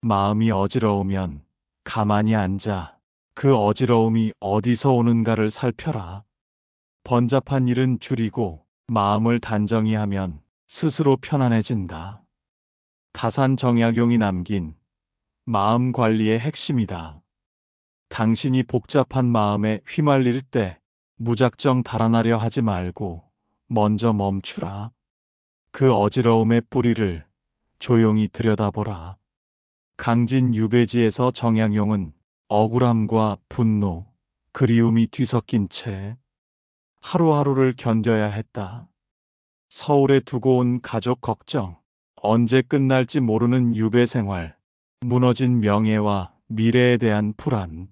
마음이 어지러우면 가만히 앉아 그 어지러움이 어디서 오는가를 살펴라. 번잡한 일은 줄이고 마음을 단정히 하면 스스로 편안해진다. 다산 정약용이 남긴 마음 관리의 핵심이다. 당신이 복잡한 마음에 휘말릴 때 무작정 달아나려 하지 말고 먼저 멈추라. 그 어지러움의 뿌리를 조용히 들여다보라. 강진 유배지에서 정약용은 억울함과 분노, 그리움이 뒤섞인 채 하루하루를 견뎌야 했다. 서울에 두고 온 가족 걱정, 언제 끝날지 모르는 유배 생활, 무너진 명예와 미래에 대한 불안.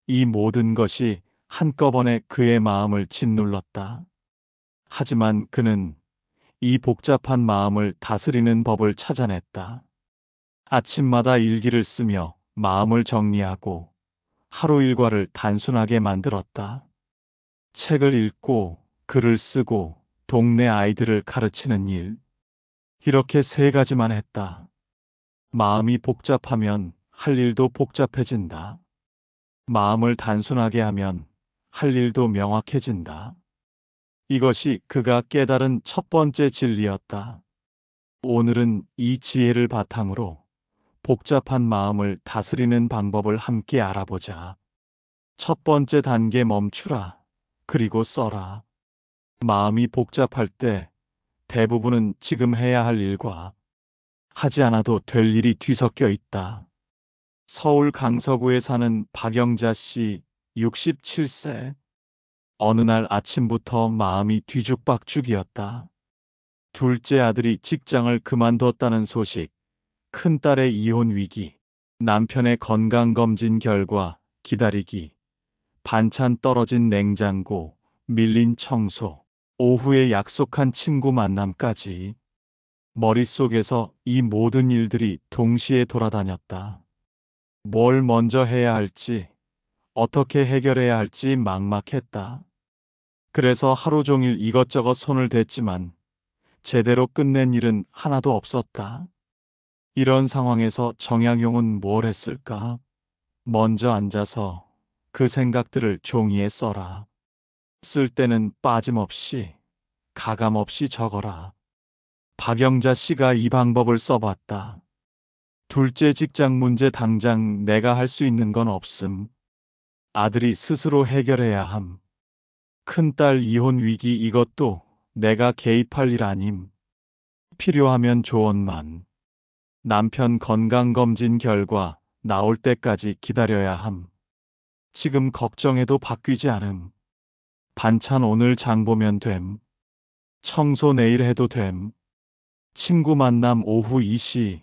이 모든 것이 한꺼번에 그의 마음을 짓눌렀다. 하지만 그는 이 복잡한 마음을 다스리는 법을 찾아냈다. 아침마다 일기를 쓰며 마음을 정리하고 하루 일과를 단순하게 만들었다. 책을 읽고 글을 쓰고 동네 아이들을 가르치는 일. 이렇게 세 가지만 했다. 마음이 복잡하면 할 일도 복잡해진다. 마음을 단순하게 하면 할 일도 명확해진다. 이것이 그가 깨달은 첫 번째 진리였다. 오늘은 이 지혜를 바탕으로 복잡한 마음을 다스리는 방법을 함께 알아보자. 첫 번째 단계 멈추라. 그리고 써라. 마음이 복잡할 때 대부분은 지금 해야 할 일과 하지 않아도 될 일이 뒤섞여 있다. 서울 강서구에 사는 박영자 씨 67세. 어느 날 아침부터 마음이 뒤죽박죽이었다. 둘째 아들이 직장을 그만뒀다는 소식, 큰딸의 이혼 위기, 남편의 건강검진 결과 기다리기, 반찬 떨어진 냉장고, 밀린 청소, 오후에 약속한 친구 만남까지 머릿속에서 이 모든 일들이 동시에 돌아다녔다. 뭘 먼저 해야 할지, 어떻게 해결해야 할지 막막했다. 그래서 하루 종일 이것저것 손을 댔지만 제대로 끝낸 일은 하나도 없었다. 이런 상황에서 정약용은 뭘 했을까? 먼저 앉아서 그 생각들을 종이에 써라. 쓸 때는 빠짐없이, 가감없이 적어라. 박영자 씨가 이 방법을 써봤다. 둘째 직장 문제 당장 내가 할 수 있는 건 없음. 아들이 스스로 해결해야 함. 큰딸 이혼 위기 이것도 내가 개입할 일 아님. 필요하면 조언만. 남편 건강검진 결과 나올 때까지 기다려야 함. 지금 걱정해도 바뀌지 않음. 반찬 오늘 장 보면 됨. 청소 내일 해도 됨. 친구 만남 오후 2시.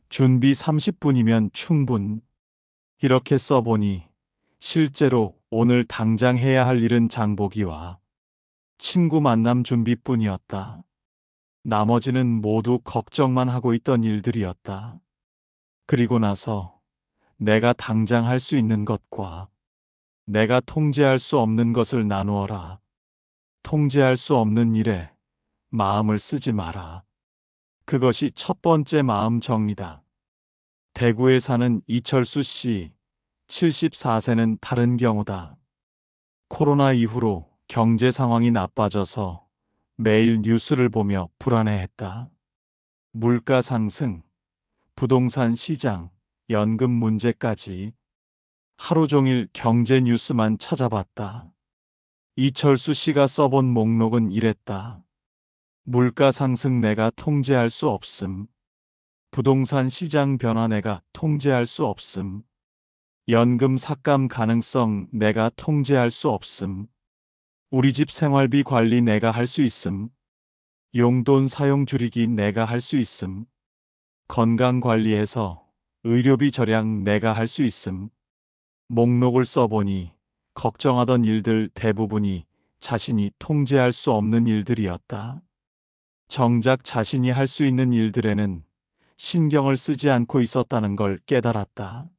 준비 30분이면 충분. 이렇게 써보니 실제로 오늘 당장 해야 할 일은 장보기와 친구 만남 준비뿐이었다. 나머지는 모두 걱정만 하고 있던 일들이었다. 그리고 나서 내가 당장 할 수 있는 것과 내가 통제할 수 없는 것을 나누어라. 통제할 수 없는 일에 마음을 쓰지 마라. 그것이 첫 번째 마음 정리다. 대구에 사는 이철수 씨, 74세는 다른 경우다. 코로나 이후로 경제 상황이 나빠져서 매일 뉴스를 보며 불안해했다. 물가 상승, 부동산 시장, 연금 문제까지 하루 종일 경제 뉴스만 찾아봤다. 이철수 씨가 써본 목록은 이랬다. 물가 상승 내가 통제할 수 없음. 부동산 시장 변화 내가 통제할 수 없음. 연금 삭감 가능성 내가 통제할 수 없음. 우리 집 생활비 관리 내가 할 수 있음. 용돈 사용 줄이기 내가 할 수 있음. 건강 관리해서 의료비 절약 내가 할 수 있음. 목록을 써보니 걱정하던 일들 대부분이 자신이 통제할 수 없는 일들이었다. 정작 자신이 할 수 있는 일들에는 신경을 쓰지 않고 있었다는 걸 깨달았다.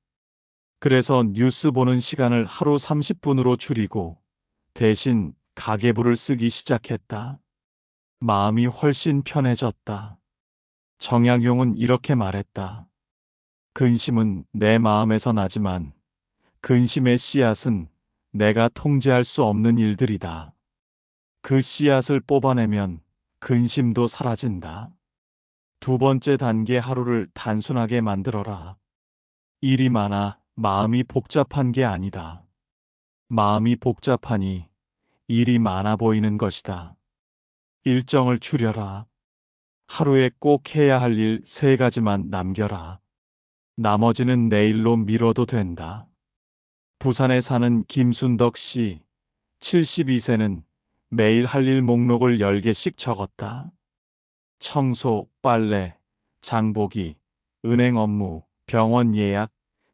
그래서 뉴스 보는 시간을 하루 30분으로 줄이고 대신 가계부를 쓰기 시작했다. 마음이 훨씬 편해졌다. 정약용은 이렇게 말했다. 근심은 내 마음에서 나지만 근심의 씨앗은 내가 통제할 수 없는 일들이다. 그 씨앗을 뽑아내면 근심도 사라진다. 두 번째 단계, 하루를 단순하게 만들어라. 일이 많아 마음이 복잡한 게 아니다. 마음이 복잡하니 일이 많아 보이는 것이다. 일정을 줄여라. 하루에 꼭 해야 할 일 3가지만 남겨라. 나머지는 내일로 미뤄도 된다. 부산에 사는 김순덕 씨, 72세는 매일 할 일 목록을 10개씩 적었다. 청소, 빨래, 장보기, 은행 업무, 병원 예약,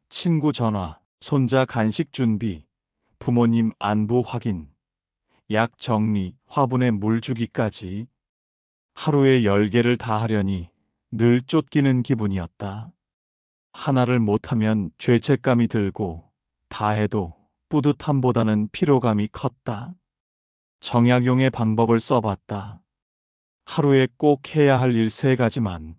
친구 전화, 손자 간식 준비, 부모님 안부 확인, 약 정리, 화분에 물 주기까지. 하루에 10개를 다 하려니 늘 쫓기는 기분이었다. 하나를 못하면 죄책감이 들고 다 해도 뿌듯함보다는 피로감이 컸다. 정약용의 방법을 써봤다. 하루에 꼭 해야 할 일 3가지만.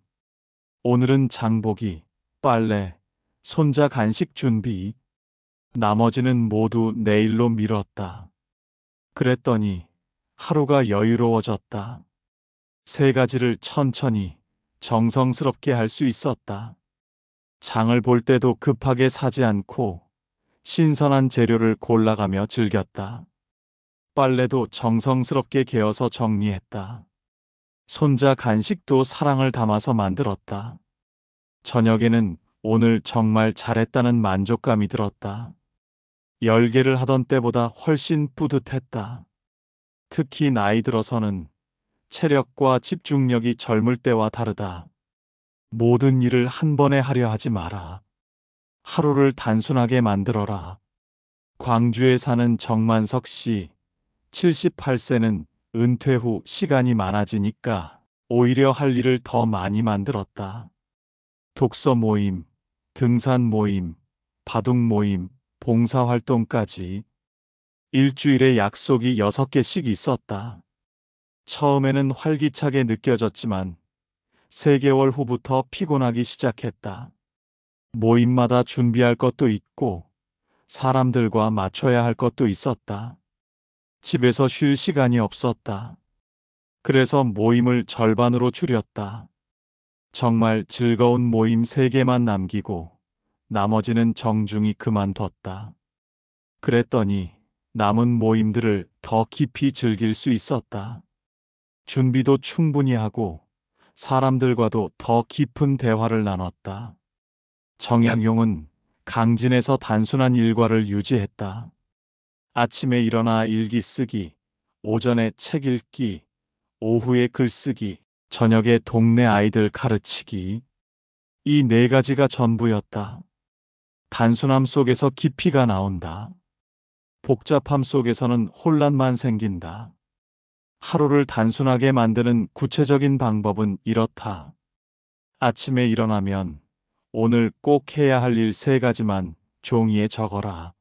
오늘은 장보기, 빨래, 손자 간식 준비. 나머지는 모두 내일로 미뤘다. 그랬더니 하루가 여유로워졌다. 3가지를 천천히 정성스럽게 할 수 있었다. 장을 볼 때도 급하게 사지 않고 신선한 재료를 골라가며 즐겼다. 빨래도 정성스럽게 개어서 정리했다. 손자 간식도 사랑을 담아서 만들었다. 저녁에는 오늘 정말 잘했다는 만족감이 들었다. 10개를 하던 때보다 훨씬 뿌듯했다. 특히 나이 들어서는 체력과 집중력이 젊을 때와 다르다. 모든 일을 한 번에 하려 하지 마라. 하루를 단순하게 만들어라. 광주에 사는 정만석 씨, 78세는 은퇴 후 시간이 많아지니까 오히려 할 일을 더 많이 만들었다. 독서 모임, 등산 모임, 바둑 모임, 봉사활동까지. 일주일에 약속이 6개씩 있었다. 처음에는 활기차게 느껴졌지만 3개월 후부터 피곤하기 시작했다. 모임마다 준비할 것도 있고 사람들과 맞춰야 할 것도 있었다. 집에서 쉴 시간이 없었다. 그래서 모임을 절반으로 줄였다. 정말 즐거운 모임 3개만 남기고 나머지는 정중히 그만뒀다. 그랬더니 남은 모임들을 더 깊이 즐길 수 있었다. 준비도 충분히 하고 사람들과도 더 깊은 대화를 나눴다. 정약용은 강진에서 단순한 일과를 유지했다. 아침에 일어나 일기 쓰기, 오전에 책 읽기, 오후에 글쓰기, 저녁에 동네 아이들 가르치기. 이 4가지가 전부였다. 단순함 속에서 깊이가 나온다. 복잡함 속에서는 혼란만 생긴다. 하루를 단순하게 만드는 구체적인 방법은 이렇다. 아침에 일어나면 오늘 꼭 해야 할 일 3가지만 종이에 적어라.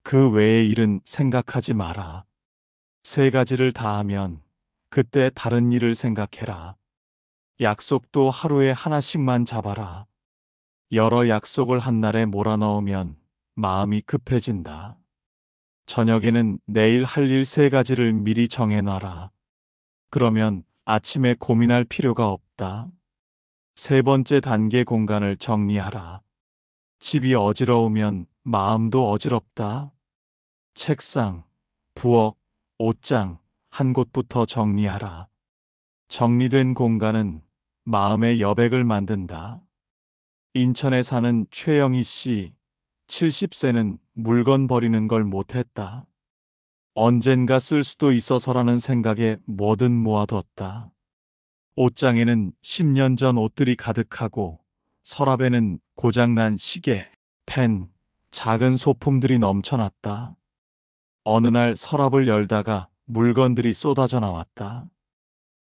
그 외의 일은 생각하지 마라. 3가지를 다 하면 그때 다른 일을 생각해라. 약속도 하루에 하나씩만 잡아라. 여러 약속을 한 날에 몰아넣으면 마음이 급해진다. 저녁에는 내일 할 일 3가지를 미리 정해놔라. 그러면 아침에 고민할 필요가 없다. 3번째 단계, 공간을 정리하라. 집이 어지러우면 마음도 어지럽다. 책상, 부엌, 옷장 한 곳부터 정리하라. 정리된 공간은 마음의 여백을 만든다. 인천에 사는 최영희 씨, 70세는 물건 버리는 걸 못했다. 언젠가 쓸 수도 있어서라는 생각에 뭐든 모아뒀다. 옷장에는 10년 전 옷들이 가득하고 서랍에는 고장난 시계, 펜, 작은 소품들이 넘쳐났다. 어느 날 서랍을 열다가 물건들이 쏟아져 나왔다.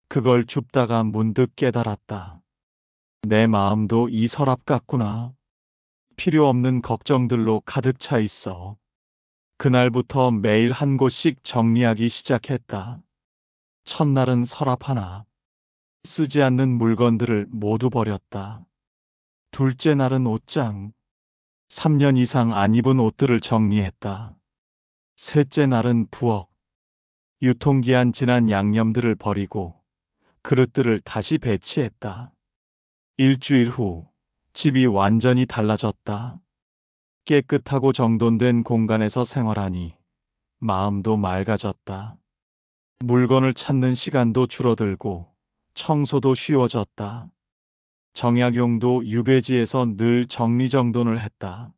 그걸 줍다가 문득 깨달았다. 내 마음도 이 서랍 같구나. 필요 없는 걱정들로 가득 차 있어. 그날부터 매일 한 곳씩 정리하기 시작했다. 첫날은 서랍 하나. 쓰지 않는 물건들을 모두 버렸다. 둘째 날은 옷장. 3년 이상 안 입은 옷들을 정리했다. 셋째 날은 부엌. 유통기한 지난 양념들을 버리고 그릇들을 다시 배치했다. 일주일 후 집이 완전히 달라졌다. 깨끗하고 정돈된 공간에서 생활하니 마음도 맑아졌다. 물건을 찾는 시간도 줄어들고 청소도 쉬워졌다. 정약용도 유배지에서 늘 정리정돈을 했다.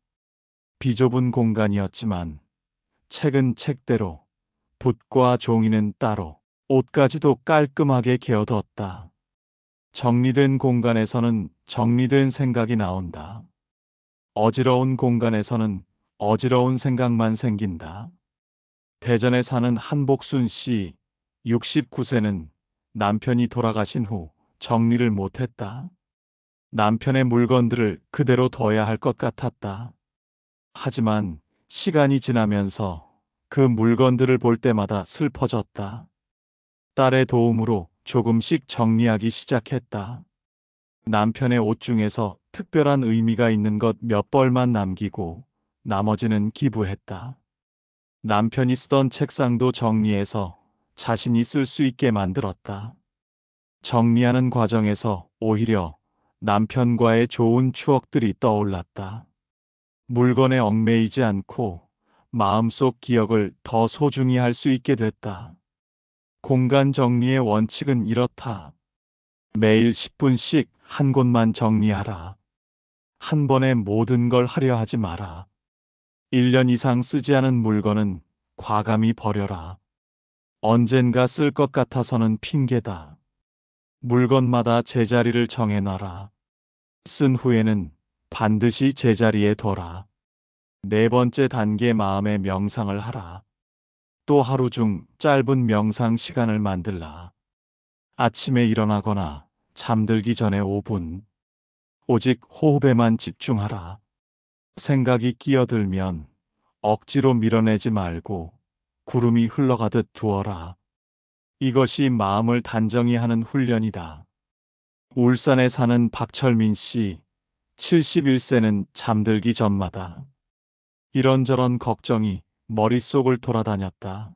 비좁은 공간이었지만 책은 책대로, 붓과 종이는 따로, 옷까지도 깔끔하게 개어두었다. 정리된 공간에서는 정리된 생각이 나온다. 어지러운 공간에서는 어지러운 생각만 생긴다. 대전에 사는 한복순 씨, 69세는 남편이 돌아가신 후 정리를 못했다. 남편의 물건들을 그대로 둬야 할 것 같았다. 하지만 시간이 지나면서 그 물건들을 볼 때마다 슬퍼졌다. 딸의 도움으로 조금씩 정리하기 시작했다. 남편의 옷 중에서 특별한 의미가 있는 것 몇 벌만 남기고 나머지는 기부했다. 남편이 쓰던 책상도 정리해서 자신이 쓸 수 있게 만들었다. 정리하는 과정에서 오히려 남편과의 좋은 추억들이 떠올랐다. 물건에 얽매이지 않고 마음속 기억을 더 소중히 할 수 있게 됐다. 공간 정리의 원칙은 이렇다. 매일 10분씩 한 곳만 정리하라. 한 번에 모든 걸 하려 하지 마라. 1년 이상 쓰지 않은 물건은 과감히 버려라. 언젠가 쓸 것 같아서는 핑계다. 물건마다 제자리를 정해놔라. 쓴 후에는 반드시 제자리에 둬라. 네 번째 단계 마음의 명상을 하라. 또 하루 중 짧은 명상 시간을 만들라. 아침에 일어나거나 잠들기 전에 5분. 오직 호흡에만 집중하라. 생각이 끼어들면 억지로 밀어내지 말고 구름이 흘러가듯 두어라. 이것이 마음을 단정히 하는 훈련이다. 울산에 사는 박철민 씨, 71세는 잠들기 전마다 이런저런 걱정이 머릿속을 돌아다녔다.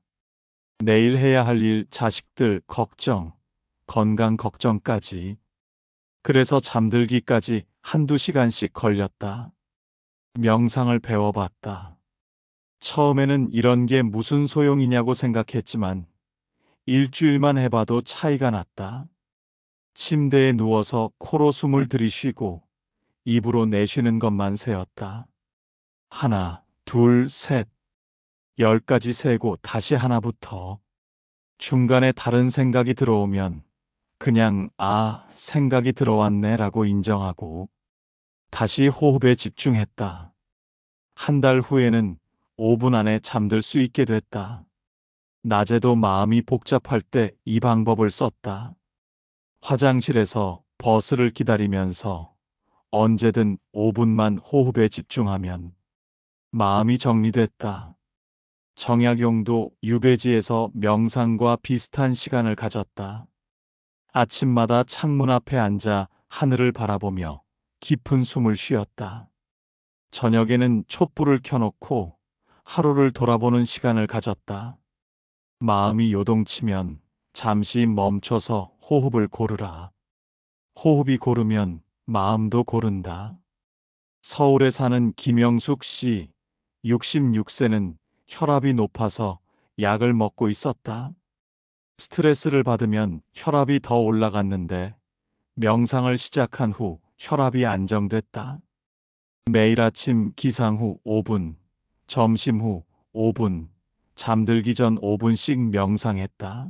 내일 해야 할 일, 자식들 걱정, 건강 걱정까지. 그래서 잠들기까지 한두 시간씩 걸렸다. 명상을 배워봤다. 처음에는 이런 게 무슨 소용이냐고 생각했지만 일주일만 해봐도 차이가 났다. 침대에 누워서 코로 숨을 들이쉬고 입으로 내쉬는 것만 세었다. 하나, 둘, 셋. 10까지 세고 다시 하나부터. 중간에 다른 생각이 들어오면 그냥 생각이 들어왔네 라고 인정하고 다시 호흡에 집중했다. 한 달 후에는 5분 안에 잠들 수 있게 됐다. 낮에도 마음이 복잡할 때 이 방법을 썼다. 화장실에서 버스를 기다리면서 언제든 5분만 호흡에 집중하면 마음이 정리됐다. 정약용도 유배지에서 명상과 비슷한 시간을 가졌다. 아침마다 창문 앞에 앉아 하늘을 바라보며 깊은 숨을 쉬었다. 저녁에는 촛불을 켜놓고 하루를 돌아보는 시간을 가졌다. 마음이 요동치면 잠시 멈춰서 호흡을 고르라. 호흡이 고르면 마음도 고른다. 서울에 사는 김영숙 씨, 66세는 혈압이 높아서 약을 먹고 있었다. 스트레스를 받으면 혈압이 더 올라갔는데 명상을 시작한 후 혈압이 안정됐다. 매일 아침 기상 후 5분, 점심 후 5분, 잠들기 전 5분씩 명상했다.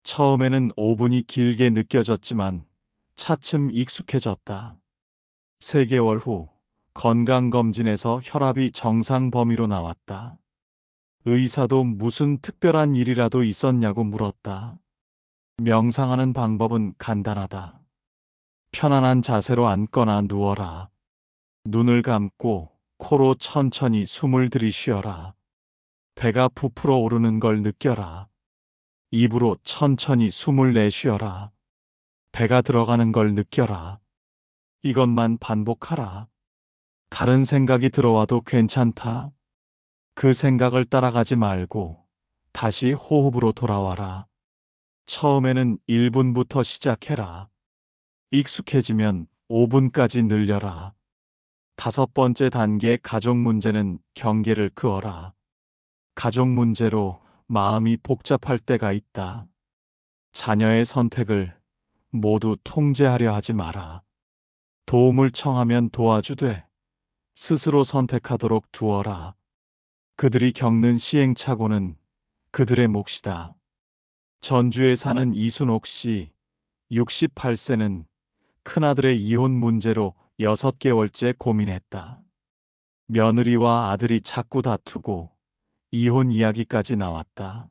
처음에는 5분이 길게 느껴졌지만 차츰 익숙해졌다. 3개월 후 건강검진에서 혈압이 정상 범위로 나왔다. 의사도 무슨 특별한 일이라도 있었냐고 물었다. 명상하는 방법은 간단하다. 편안한 자세로 앉거나 누워라. 눈을 감고 코로 천천히 숨을 들이쉬어라. 배가 부풀어 오르는 걸 느껴라. 입으로 천천히 숨을 내쉬어라. 배가 들어가는 걸 느껴라. 이것만 반복하라. 다른 생각이 들어와도 괜찮다. 그 생각을 따라가지 말고 다시 호흡으로 돌아와라. 처음에는 1분부터 시작해라. 익숙해지면 5분까지 늘려라. 5번째 단계 가족 문제는 경계를 그어라. 가족 문제로 마음이 복잡할 때가 있다. 자녀의 선택을 모두 통제하려 하지 마라. 도움을 청하면 도와주되 스스로 선택하도록 두어라. 그들이 겪는 시행착오는 그들의 몫이다. 전주에 사는 이순옥 씨, 68세는 큰아들의 이혼 문제로 6개월째 고민했다. 며느리와 아들이 자꾸 다투고 이혼 이야기까지 나왔다.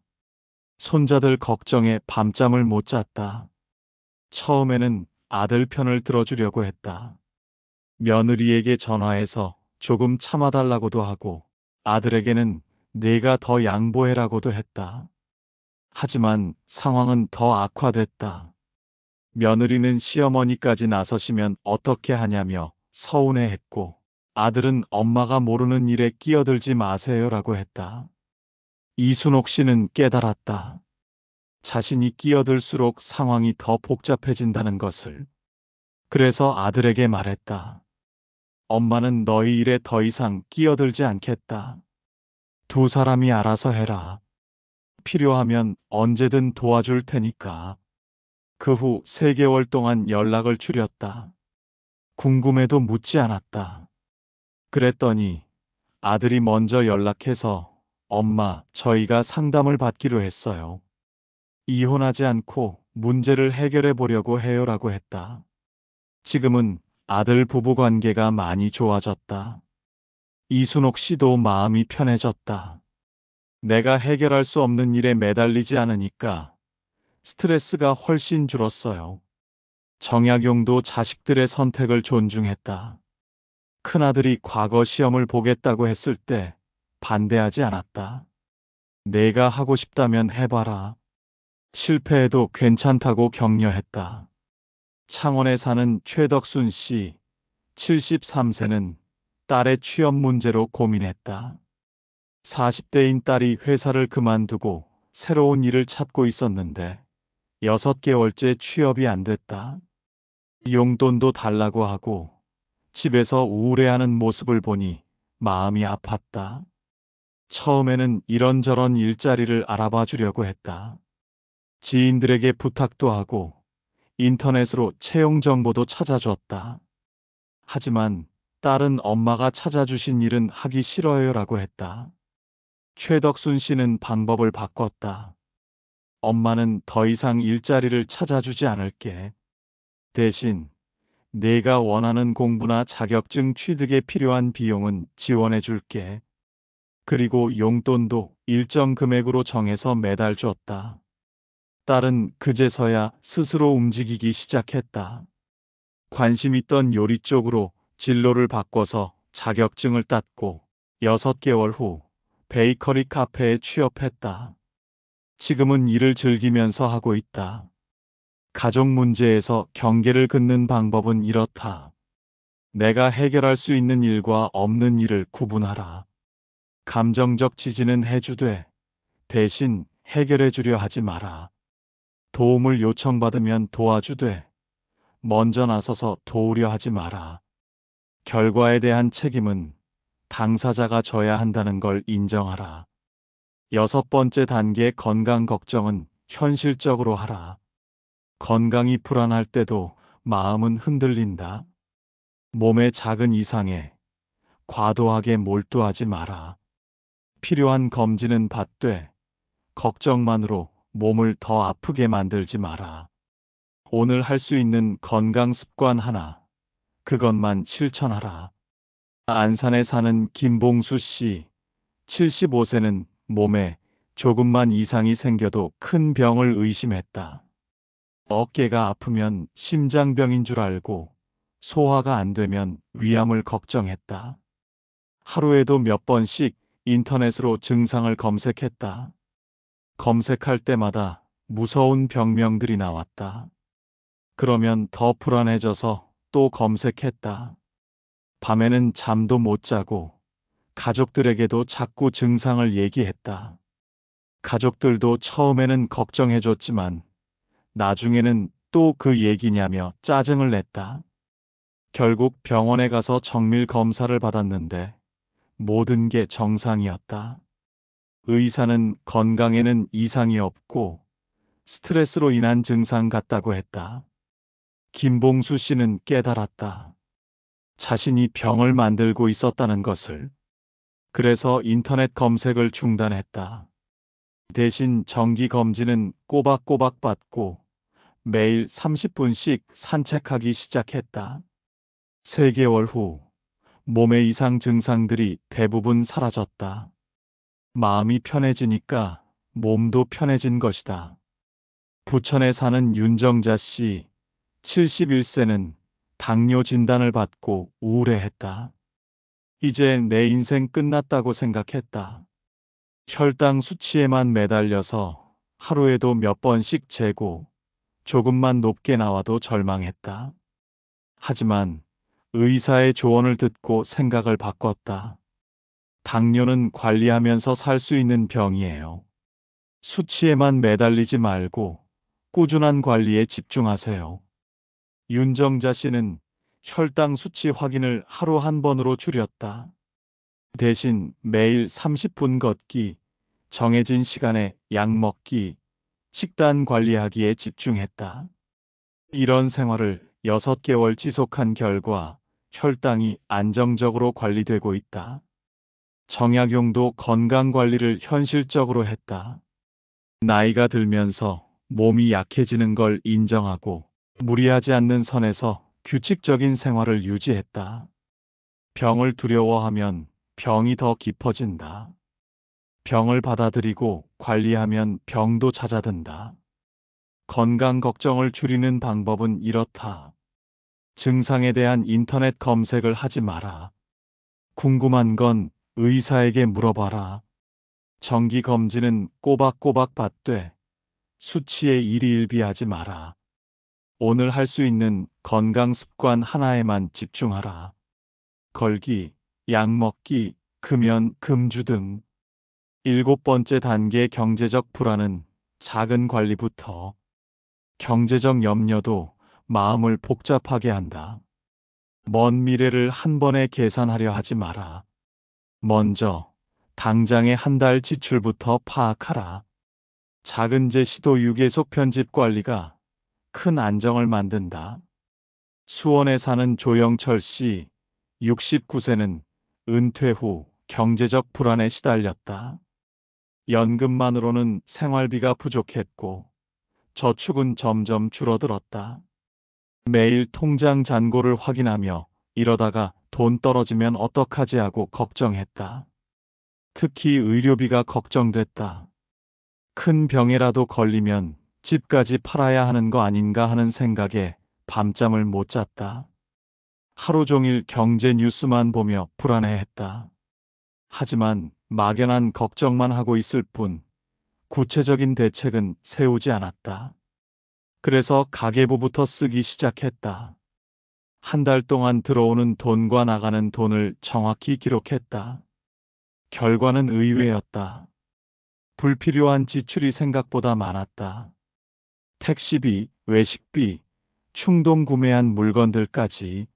손자들 걱정에 밤잠을 못 잤다. 처음에는 아들 편을 들어주려고 했다. 며느리에게 전화해서 조금 참아달라고도 하고 아들에게는 내가 더 양보해라고도 했다. 하지만 상황은 더 악화됐다. 며느리는 시어머니까지 나서시면 어떻게 하냐며 서운해했고 아들은 엄마가 모르는 일에 끼어들지 마세요라고 했다. 이순옥 씨는 깨달았다. 자신이 끼어들수록 상황이 더 복잡해진다는 것을. 그래서 아들에게 말했다. 엄마는 너희 일에 더 이상 끼어들지 않겠다. 두 사람이 알아서 해라. 필요하면 언제든 도와줄 테니까. 그 후 3개월 동안 연락을 줄였다. 궁금해도 묻지 않았다. 그랬더니 아들이 먼저 연락해서 엄마, 저희가 상담을 받기로 했어요. 이혼하지 않고 문제를 해결해 보려고 해요라고 했다. 지금은 아들 부부 관계가 많이 좋아졌다. 이순옥 씨도 마음이 편해졌다. 내가 해결할 수 없는 일에 매달리지 않으니까 스트레스가 훨씬 줄었어요. 정약용도 자식들의 선택을 존중했다. 큰아들이 과거 시험을 보겠다고 했을 때 반대하지 않았다. 내가 하고 싶다면 해봐라. 실패해도 괜찮다고 격려했다. 창원에 사는 최덕순 씨, 73세는 딸의 취업 문제로 고민했다. 40대인 딸이 회사를 그만두고 새로운 일을 찾고 있었는데 6개월째 취업이 안 됐다. 용돈도 달라고 하고 집에서 우울해하는 모습을 보니 마음이 아팠다. 처음에는 이런저런 일자리를 알아봐 주려고 했다. 지인들에게 부탁도 하고 인터넷으로 채용 정보도 찾아줬다. 하지만 딸은 엄마가 찾아주신 일은 하기 싫어요라고 했다. 최덕순 씨는 방법을 바꿨다. 엄마는 더 이상 일자리를 찾아주지 않을게. 대신 내가 원하는 공부나 자격증 취득에 필요한 비용은 지원해 줄게. 그리고 용돈도 일정 금액으로 정해서 매달 줬다. 딸은 그제서야 스스로 움직이기 시작했다. 관심 있던 요리 쪽으로 진로를 바꿔서 자격증을 땄고 6개월 후 베이커리 카페에 취업했다. 지금은 일을 즐기면서 하고 있다. 가족 문제에서 경계를 긋는 방법은 이렇다. 내가 해결할 수 있는 일과 없는 일을 구분하라. 감정적 지지는 해주되 대신 해결해 주려 하지 마라. 도움을 요청받으면 도와주되 먼저 나서서 도우려 하지 마라. 결과에 대한 책임은 당사자가 져야 한다는 걸 인정하라. 6번째 단계 건강 걱정은 현실적으로 하라. 건강이 불안할 때도 마음은 흔들린다. 몸의 작은 이상에 과도하게 몰두하지 마라. 필요한 검진은 받되 걱정만으로 몸을 더 아프게 만들지 마라. 오늘 할 수 있는 건강 습관 하나, 그것만 실천하라. 안산에 사는 김봉수 씨, 75세는 몸에 조금만 이상이 생겨도 큰 병을 의심했다. 어깨가 아프면 심장병인 줄 알고 소화가 안 되면 위암을 걱정했다. 하루에도 몇 번씩 인터넷으로 증상을 검색했다. 검색할 때마다 무서운 병명들이 나왔다. 그러면 더 불안해져서 또 검색했다. 밤에는 잠도 못 자고 가족들에게도 자꾸 증상을 얘기했다. 가족들도 처음에는 걱정해줬지만 나중에는 또 그 얘기냐며 짜증을 냈다. 결국 병원에 가서 정밀 검사를 받았는데 모든 게 정상이었다. 의사는 건강에는 이상이 없고 스트레스로 인한 증상 같다고 했다. 김봉수 씨는 깨달았다. 자신이 병을 만들고 있었다는 것을. 그래서 인터넷 검색을 중단했다. 대신 정기 검진은 꼬박꼬박 받고 매일 30분씩 산책하기 시작했다. 3개월 후 몸의 이상 증상들이 대부분 사라졌다. 마음이 편해지니까 몸도 편해진 것이다. 부천에 사는 윤정자 씨, 71세는 당뇨 진단을 받고 우울해했다. 이제 내 인생 끝났다고 생각했다. 혈당 수치에만 매달려서 하루에도 몇 번씩 재고 조금만 높게 나와도 절망했다. 하지만 의사의 조언을 듣고 생각을 바꿨다. 당뇨는 관리하면서 살 수 있는 병이에요. 수치에만 매달리지 말고 꾸준한 관리에 집중하세요. 윤정자 씨는 혈당 수치 확인을 하루 한 번으로 줄였다. 대신 매일 30분 걷기, 정해진 시간에 약 먹기, 식단 관리하기에 집중했다. 이런 생활을 6개월 지속한 결과 혈당이 안정적으로 관리되고 있다. 정약용도 건강관리를 현실적으로 했다. 나이가 들면서 몸이 약해지는 걸 인정하고 무리하지 않는 선에서 규칙적인 생활을 유지했다. 병을 두려워하면 병이 더 깊어진다. 병을 받아들이고 관리하면 병도 잦아든다. 건강 걱정을 줄이는 방법은 이렇다. 증상에 대한 인터넷 검색을 하지 마라. 궁금한 건 의사에게 물어봐라. 정기 검진은 꼬박꼬박 받되 수치에 일희일비하지 마라. 오늘 할 수 있는 건강 습관 하나에만 집중하라. 걸기, 약 먹기, 금연, 금주 등. 7번째 단계 경제적 불안은 작은 관리부터. 경제적 염려도 마음을 복잡하게 한다. 먼 미래를 한 번에 계산하려 하지 마라. 먼저 당장의 한 달 지출부터 파악하라. 작은 제시도 유계속 편집 관리가 큰 안정을 만든다. 수원에 사는 조영철 씨, 69세는 은퇴 후 경제적 불안에 시달렸다. 연금만으로는 생활비가 부족했고 저축은 점점 줄어들었다. 매일 통장 잔고를 확인하며 이러다가 돈 떨어지면 어떡하지 하고 걱정했다. 특히 의료비가 걱정됐다. 큰 병에라도 걸리면 집까지 팔아야 하는 거 아닌가 하는 생각에 밤잠을 못 잤다. 하루 종일 경제 뉴스만 보며 불안해했다. 하지만 막연한 걱정만 하고 있을 뿐 구체적인 대책은 세우지 않았다. 그래서 가계부부터 쓰기 시작했다. 한 달 동안 들어오는 돈과 나가는 돈을 정확히 기록했다. 결과는 의외였다. 불필요한 지출이 생각보다 많았다. 택시비, 외식비, 충동 구매한 물건들까지.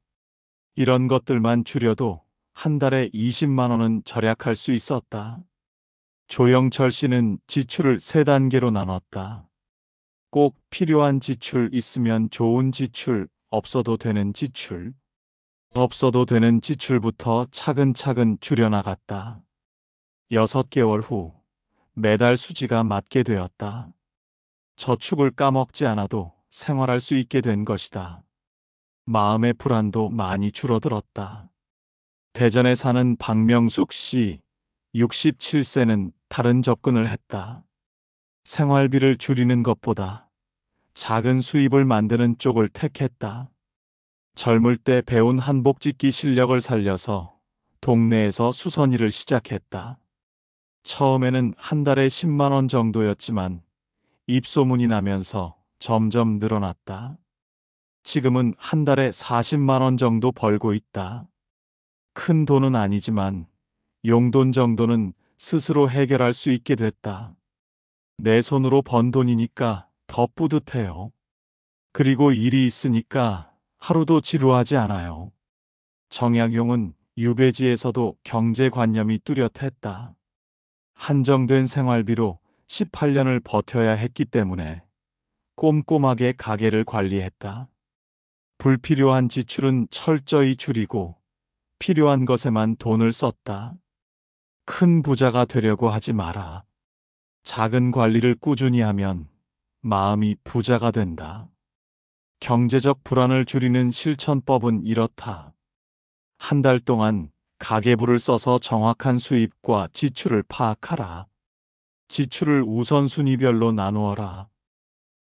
이런 것들만 줄여도 한 달에 20만 원은 절약할 수 있었다. 조영철 씨는 지출을 3단계로 나눴다. 꼭 필요한 지출 있으면 좋은 지출, 없어도 되는 지출. 없어도 되는 지출부터 차근차근 줄여나갔다. 6개월 후 매달 수지가 맞게 되었다. 저축을 까먹지 않아도 생활할 수 있게 된 것이다. 마음의 불안도 많이 줄어들었다. 대전에 사는 박명숙 씨, 67세는 다른 접근을 했다. 생활비를 줄이는 것보다 작은 수입을 만드는 쪽을 택했다. 젊을 때 배운 한복 짓기 실력을 살려서 동네에서 수선일을 시작했다. 처음에는 한 달에 10만 원 정도였지만 입소문이 나면서 점점 늘어났다. 지금은 한 달에 40만 원 정도 벌고 있다. 큰 돈은 아니지만 용돈 정도는 스스로 해결할 수 있게 됐다. 내 손으로 번 돈이니까 더 뿌듯해요. 그리고 일이 있으니까 하루도 지루하지 않아요. 정약용은 유배지에서도 경제관념이 뚜렷했다. 한정된 생활비로 18년을 버텨야 했기 때문에 꼼꼼하게 가게를 관리했다. 불필요한 지출은 철저히 줄이고 필요한 것에만 돈을 썼다. 큰 부자가 되려고 하지 마라. 작은 관리를 꾸준히 하면 마음이 부자가 된다. 경제적 불안을 줄이는 실천법은 이렇다. 한 달 동안 가계부를 써서 정확한 수입과 지출을 파악하라. 지출을 우선순위별로 나누어라.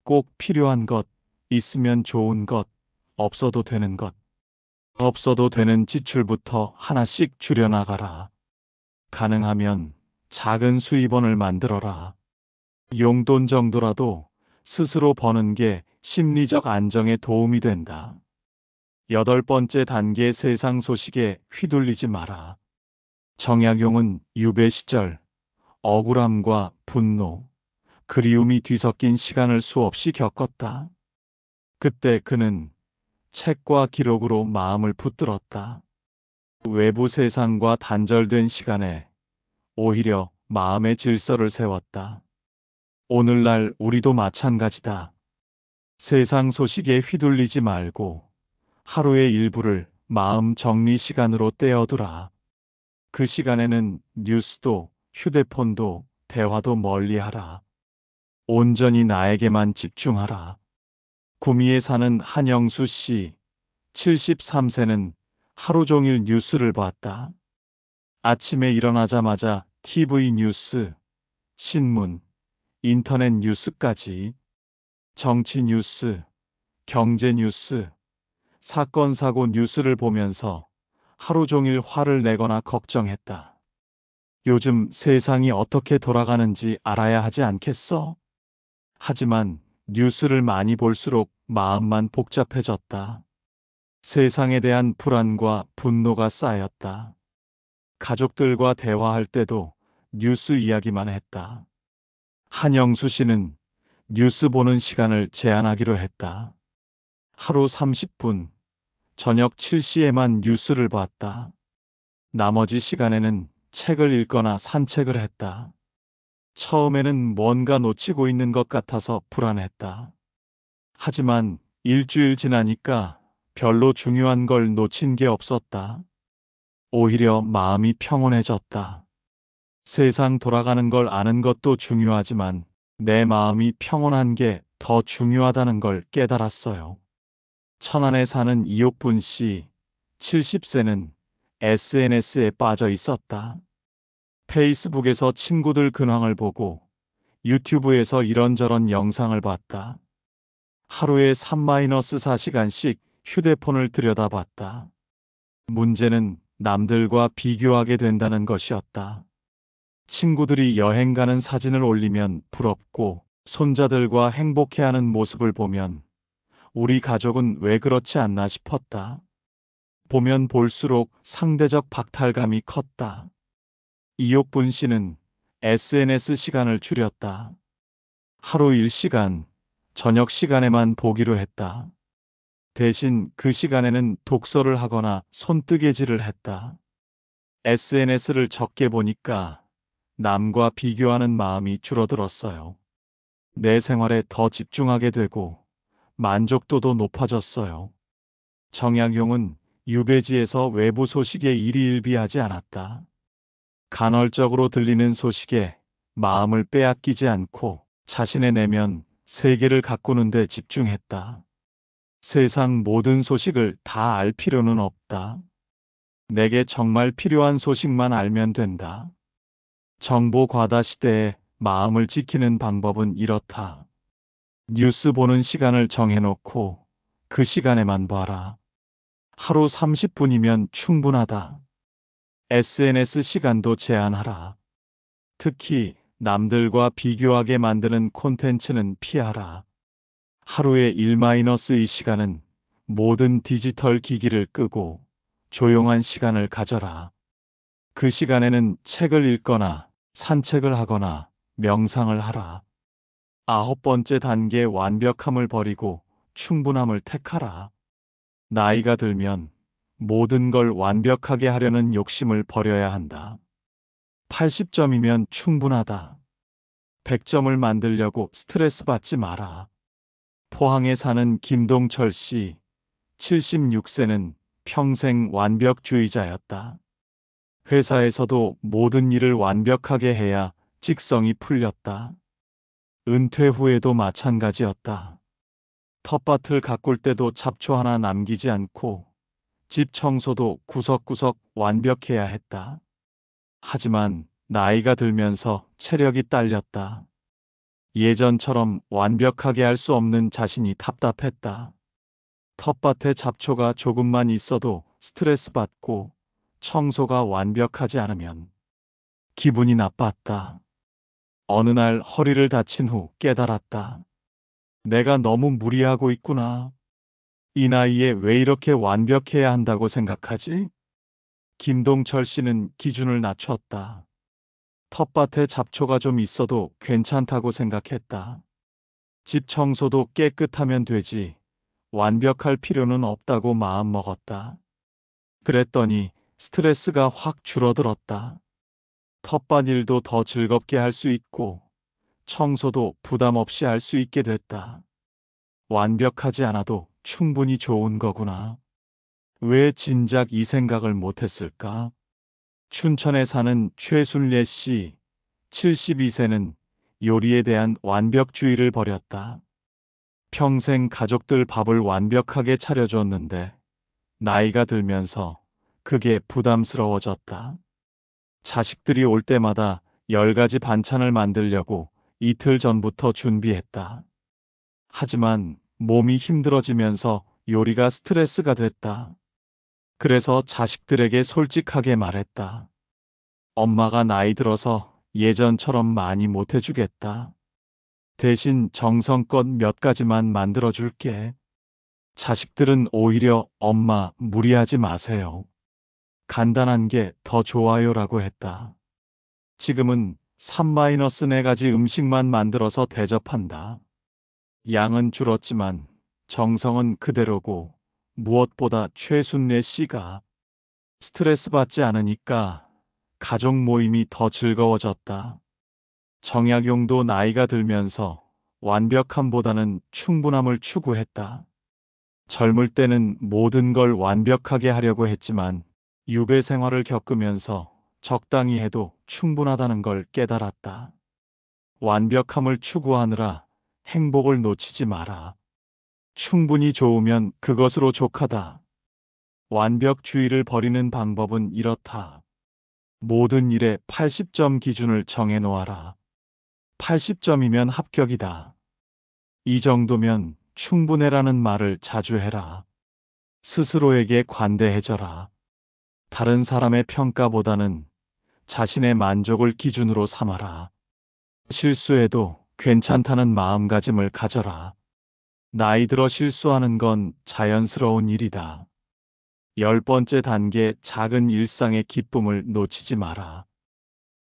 꼭 필요한 것, 있으면 좋은 것, 없어도 되는 것. 없어도 되는 지출부터 하나씩 줄여나가라. 가능하면 작은 수입원을 만들어라. 용돈 정도라도 스스로 버는 게 심리적 안정에 도움이 된다. 8번째 단계 세상 소식에 휘둘리지 마라. 정약용은 유배 시절 억울함과 분노, 그리움이 뒤섞인 시간을 수없이 겪었다. 그때 그는 책과 기록으로 마음을 붙들었다. 외부 세상과 단절된 시간에 오히려 마음의 질서를 세웠다. 오늘날 우리도 마찬가지다. 세상 소식에 휘둘리지 말고 하루의 일부를 마음 정리 시간으로 떼어두라. 그 시간에는 뉴스도 휴대폰도 대화도 멀리하라. 온전히 나에게만 집중하라. 구미에 사는 한영수 씨, 73세는 하루 종일 뉴스를 봤다. 아침에 일어나자마자 TV 뉴스, 신문, 인터넷 뉴스까지 정치 뉴스, 경제 뉴스, 사건 사고 뉴스를 보면서 하루 종일 화를 내거나 걱정했다. 요즘 세상이 어떻게 돌아가는지 알아야 하지 않겠어? 하지만 뉴스를 많이 볼수록 마음만 복잡해졌다. 세상에 대한 불안과 분노가 쌓였다. 가족들과 대화할 때도 뉴스 이야기만 했다. 한영수 씨는 뉴스 보는 시간을 제한하기로 했다. 하루 30분, 저녁 7시에만 뉴스를 봤다. 나머지 시간에는 책을 읽거나 산책을 했다. 처음에는 뭔가 놓치고 있는 것 같아서 불안했다. 하지만 일주일 지나니까 별로 중요한 걸 놓친 게 없었다. 오히려 마음이 평온해졌다. 세상 돌아가는 걸 아는 것도 중요하지만 내 마음이 평온한 게 더 중요하다는 걸 깨달았어요. 천안에 사는 이옥분 씨, 70세는 SNS에 빠져 있었다. 페이스북에서 친구들 근황을 보고 유튜브에서 이런저런 영상을 봤다. 하루에 3-4시간씩 휴대폰을 들여다봤다. 문제는 남들과 비교하게 된다는 것이었다. 친구들이 여행 가는 사진을 올리면 부럽고 손자들과 행복해하는 모습을 보면 우리 가족은 왜 그렇지 않나 싶었다. 보면 볼수록 상대적 박탈감이 컸다. 이옥분 씨는 SNS 시간을 줄였다. 하루 1시간, 저녁 시간에만 보기로 했다. 대신 그 시간에는 독서를 하거나 손뜨개질을 했다. SNS를 적게 보니까 남과 비교하는 마음이 줄어들었어요. 내 생활에 더 집중하게 되고 만족도도 높아졌어요. 정약용은 유배지에서 외부 소식에 일희일비하지 않았다. 간헐적으로 들리는 소식에 마음을 빼앗기지 않고 자신의 내면 세계를 가꾸는 데 집중했다. 세상 모든 소식을 다 알 필요는 없다. 내게 정말 필요한 소식만 알면 된다. 정보 과다 시대에 마음을 지키는 방법은 이렇다. 뉴스 보는 시간을 정해놓고 그 시간에만 봐라. 하루 30분이면 충분하다. SNS 시간도 제한하라. 특히 남들과 비교하게 만드는 콘텐츠는 피하라. 하루에 1-2시간은 모든 디지털 기기를 끄고 조용한 시간을 가져라. 그 시간에는 책을 읽거나 산책을 하거나 명상을 하라. 9번째 단계 완벽함을 버리고 충분함을 택하라. 나이가 들면 모든 걸 완벽하게 하려는 욕심을 버려야 한다. 80점이면 충분하다. 100점을 만들려고 스트레스 받지 마라. 포항에 사는 김동철 씨, 76세는 평생 완벽주의자였다. 회사에서도 모든 일을 완벽하게 해야 직성이 풀렸다. 은퇴 후에도 마찬가지였다. 텃밭을 가꿀 때도 잡초 하나 남기지 않고 집 청소도 구석구석 완벽해야 했다. 하지만 나이가 들면서 체력이 딸렸다. 예전처럼 완벽하게 할 수 없는 자신이 답답했다. 텃밭에 잡초가 조금만 있어도 스트레스 받고 청소가 완벽하지 않으면 기분이 나빴다. 어느 날 허리를 다친 후 깨달았다. 내가 너무 무리하고 있구나. 이 나이에 왜 이렇게 완벽해야 한다고 생각하지? 김동철 씨는 기준을 낮췄다. 텃밭에 잡초가 좀 있어도 괜찮다고 생각했다. 집 청소도 깨끗하면 되지 완벽할 필요는 없다고 마음먹었다. 그랬더니 스트레스가 확 줄어들었다. 텃밭 일도 더 즐겁게 할 수 있고 청소도 부담 없이 할 수 있게 됐다. 완벽하지 않아도 충분히 좋은 거구나. 왜 진작 이 생각을 못했을까? 춘천에 사는 최순례 씨, 72세는 요리에 대한 완벽주의를 버렸다. 평생 가족들 밥을 완벽하게 차려줬는데 나이가 들면서 그게 부담스러워졌다. 자식들이 올 때마다 10가지 반찬을 만들려고 이틀 전부터 준비했다. 하지만 몸이 힘들어지면서 요리가 스트레스가 됐다. 그래서 자식들에게 솔직하게 말했다. 엄마가 나이 들어서 예전처럼 많이 못해주겠다. 대신 정성껏 몇 가지만 만들어줄게. 자식들은 오히려 엄마 무리하지 마세요. 간단한 게 더 좋아요라고 했다. 지금은 3-4가지 음식만 만들어서 대접한다. 양은 줄었지만 정성은 그대로고 무엇보다 최순례 씨가 스트레스 받지 않으니까 가족 모임이 더 즐거워졌다. 정약용도 나이가 들면서 완벽함보다는 충분함을 추구했다. 젊을 때는 모든 걸 완벽하게 하려고 했지만 유배 생활을 겪으면서 적당히 해도 충분하다는 걸 깨달았다. 완벽함을 추구하느라 행복을 놓치지 마라. 충분히 좋으면 그것으로 족하다. 완벽주의를 버리는 방법은 이렇다. 모든 일에 80점 기준을 정해 놓아라. 80점이면 합격이다. 이 정도면 충분해라는 말을 자주 해라. 스스로에게 관대해져라. 다른 사람의 평가보다는 자신의 만족을 기준으로 삼아라. 실수해도 괜찮다는 마음가짐을 가져라. 나이 들어 실수하는 건 자연스러운 일이다. 10번째 단계 작은 일상의 기쁨을 놓치지 마라.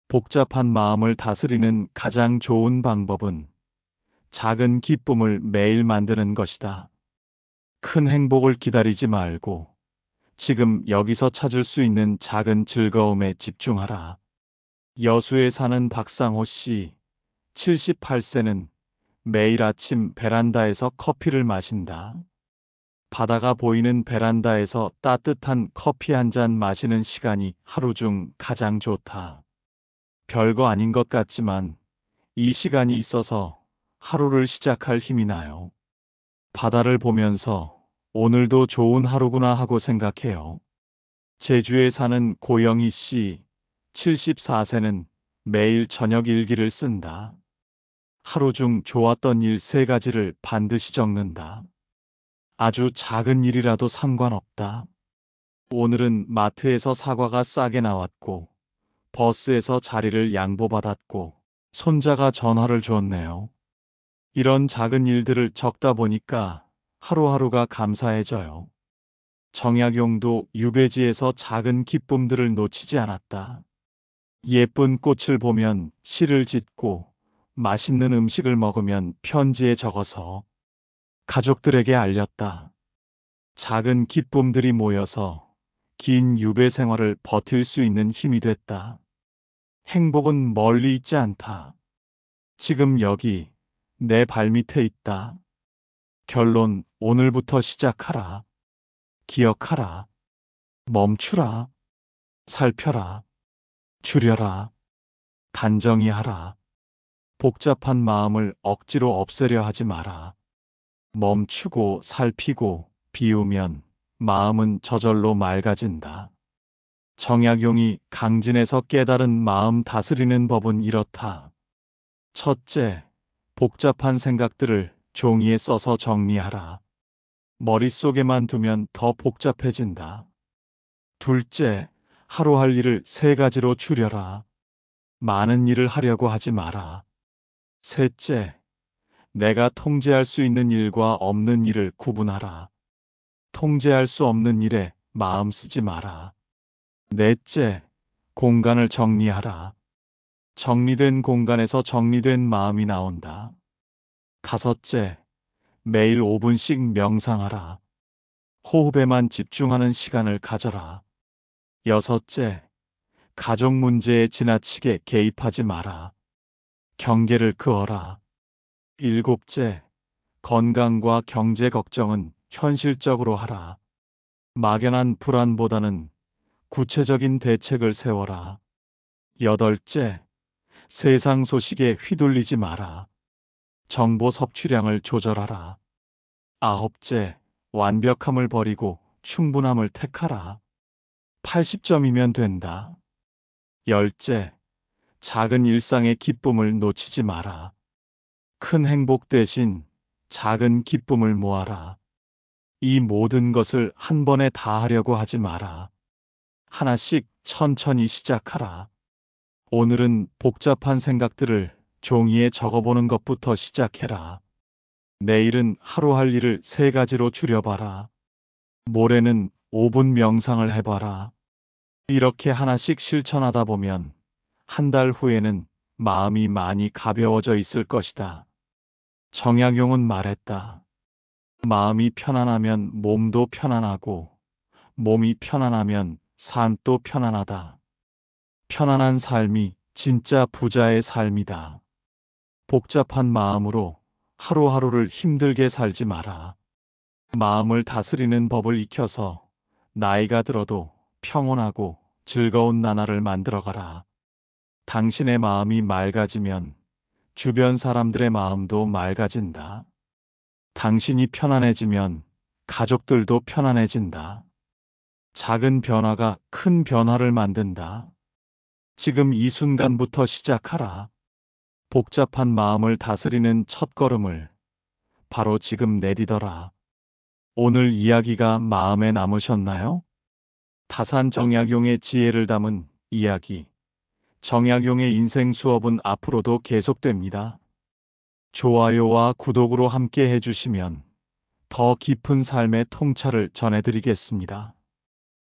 복잡한 마음을 다스리는 가장 좋은 방법은 작은 기쁨을 매일 만드는 것이다. 큰 행복을 기다리지 말고 지금 여기서 찾을 수 있는 작은 즐거움에 집중하라. 여수에 사는 박상호 씨, 78세는 매일 아침 베란다에서 커피를 마신다. 바다가 보이는 베란다에서 따뜻한 커피 한 잔 마시는 시간이 하루 중 가장 좋다. 별거 아닌 것 같지만 이 시간이 있어서 하루를 시작할 힘이 나요. 바다를 보면서 오늘도 좋은 하루구나 하고 생각해요. 제주에 사는 고영희 씨, 74세는 매일 저녁 일기를 쓴다. 하루 중 좋았던 일 3가지를 반드시 적는다. 아주 작은 일이라도 상관없다. 오늘은 마트에서 사과가 싸게 나왔고, 버스에서 자리를 양보받았고, 손자가 전화를 줬네요. 이런 작은 일들을 적다 보니까 하루하루가 감사해져요. 정약용도 유배지에서 작은 기쁨들을 놓치지 않았다. 예쁜 꽃을 보면 시를 짓고 맛있는 음식을 먹으면 편지에 적어서 가족들에게 알렸다. 작은 기쁨들이 모여서 긴 유배 생활을 버틸 수 있는 힘이 됐다. 행복은 멀리 있지 않다. 지금 여기 내 발밑에 있다. 결론, 오늘부터 시작하라. 기억하라. 멈추라. 살펴라. 줄여라. 단정히 하라. 복잡한 마음을 억지로 없애려 하지 마라. 멈추고 살피고 비우면 마음은 저절로 맑아진다. 정약용이 강진에서 깨달은 마음 다스리는 법은 이렇다. 첫째, 복잡한 생각들을 종이에 써서 정리하라. 머릿속에만 두면 더 복잡해진다. 둘째, 하루 할 일을 3가지로 줄여라. 많은 일을 하려고 하지 마라. 셋째, 내가 통제할 수 있는 일과 없는 일을 구분하라. 통제할 수 없는 일에 마음 쓰지 마라. 넷째, 공간을 정리하라. 정리된 공간에서 정리된 마음이 나온다. 다섯째, 매일 5분씩 명상하라. 호흡에만 집중하는 시간을 가져라. 여섯째, 가족 문제에 지나치게 개입하지 마라. 경계를 그어라. 일곱째, 건강과 경제 걱정은 현실적으로 하라. 막연한 불안보다는 구체적인 대책을 세워라. 여덟째, 세상 소식에 휘둘리지 마라. 정보 섭취량을 조절하라. 아홉째, 완벽함을 버리고 충분함을 택하라. 80점이면 된다. 열째, 작은 일상의 기쁨을 놓치지 마라. 큰 행복 대신 작은 기쁨을 모아라. 이 모든 것을 한 번에 다 하려고 하지 마라. 하나씩 천천히 시작하라. 오늘은 복잡한 생각들을 종이에 적어보는 것부터 시작해라. 내일은 하루 할 일을 3가지로 줄여봐라. 모레는 5분 명상을 해봐라. 이렇게 하나씩 실천하다 보면 한 달 후에는 마음이 많이 가벼워져 있을 것이다. 정약용은 말했다. 마음이 편안하면 몸도 편안하고 몸이 편안하면 삶도 편안하다. 편안한 삶이 진짜 부자의 삶이다. 복잡한 마음으로 하루하루를 힘들게 살지 마라. 마음을 다스리는 법을 익혀서 나이가 들어도 평온하고 즐거운 나날을 만들어가라. 당신의 마음이 맑아지면 주변 사람들의 마음도 맑아진다. 당신이 편안해지면 가족들도 편안해진다. 작은 변화가 큰 변화를 만든다. 지금 이 순간부터 시작하라. 복잡한 마음을 다스리는 첫걸음을 바로 지금 내디뎌라. 오늘 이야기가 마음에 남으셨나요? 다산 정약용의 지혜를 담은 이야기. 정약용의 인생 수업은 앞으로도 계속됩니다. 좋아요와 구독으로 함께 해주시면 더 깊은 삶의 통찰을 전해드리겠습니다.